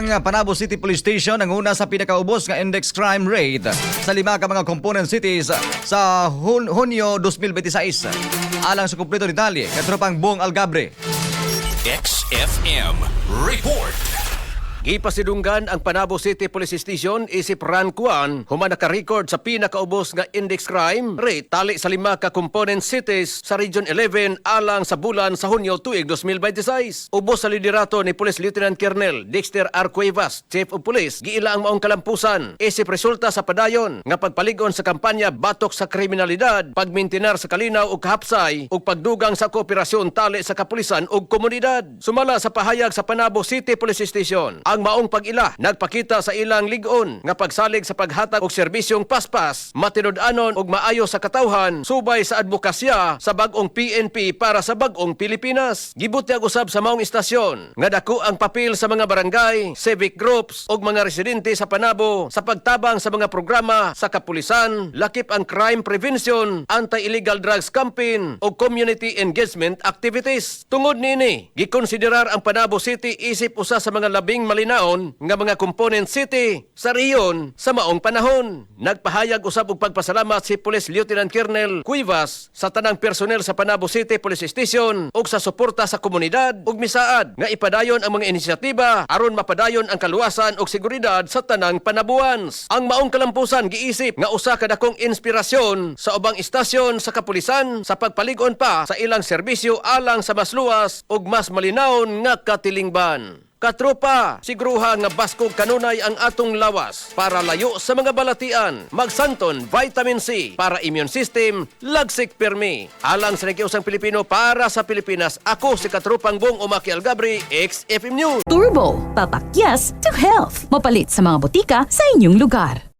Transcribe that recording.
ang Panabo City Police Station ang una sa pinakaubos nga index crime rate sa 5 ka mga component cities sa Hunyo 2026. Alang sa kumpleto detalye, katropang Bong Algabre. XFM Report. Gipasidunggan ang Panabo City Police Station isip Ran Kuan human naka-record sa pinakaubos nga index crime rate tali sa 5 ka component cities sa Region 11 alang sa bulan sa Hunyo tuig 2026. Ubos sa liderato ni Police Lieutenant Colonel Dexter R. Cuevas, Chief of Police, giila ang maong kalampusan isip resulta sa padayon nga pagpaligon sa kampanya batok sa kriminalidad, pagmintinar sa kalinaw ug kahapsay ug pagdugang sa kooperasyon tali sa kapulisan ug komunidad. Sumala sa pahayag sa Panabo City Police Station, ang maong pag-ila nagpakita sa ilang lig-on nga pagsalig sa paghatag og serbisyong paspas, matinud-anon ug maayo sa katawhan subay sa advokasya sa bag-ong PNP para sa bag-ong Pilipinas. Gibutyag usab sa maong istasyon nga dako ang papel sa mga barangay, civic groups ug mga residente sa Panabo sa pagtabang sa mga programa sa kapulisan, lakip ang crime prevention, anti-illegal drugs campaign ug community engagement activities. Tungod nini, gikonsiderar ang Panabo City isip usa sa mga labing malinaon nga mga component city sa riyon sa maong panahon. Nagpahayag usab og pagpasalamat si Police Lieutenant Colonel Cuevas sa tanang personnel sa Panabo City Police Station ug sa suporta sa komunidad ug misaad nga ipadayon ang mga inisyatiba aron mapadayon ang kaluwasan ug seguridad sa tanang Panabuans. Ang maong kalampusan giisip nga usa ka dakong inspirasyon sa ubang istasyon sa kapulisan sa pagpalig-on pa sa ilang serbisyo alang sa mas luwas ug mas malinawon nga katilingban. Katropa, siguruha nga baskog kanunay ang atong lawas para layo sa mga balatian. Magsanton vitamin C para immune system, lagsik permi. Alang sa nakiusang Pilipino para sa Pilipinas, ako si Katropang Bong Umaki Algabre, XFM News. Turbo, papakyas to health. Mapalit sa mga botika sa inyong lugar.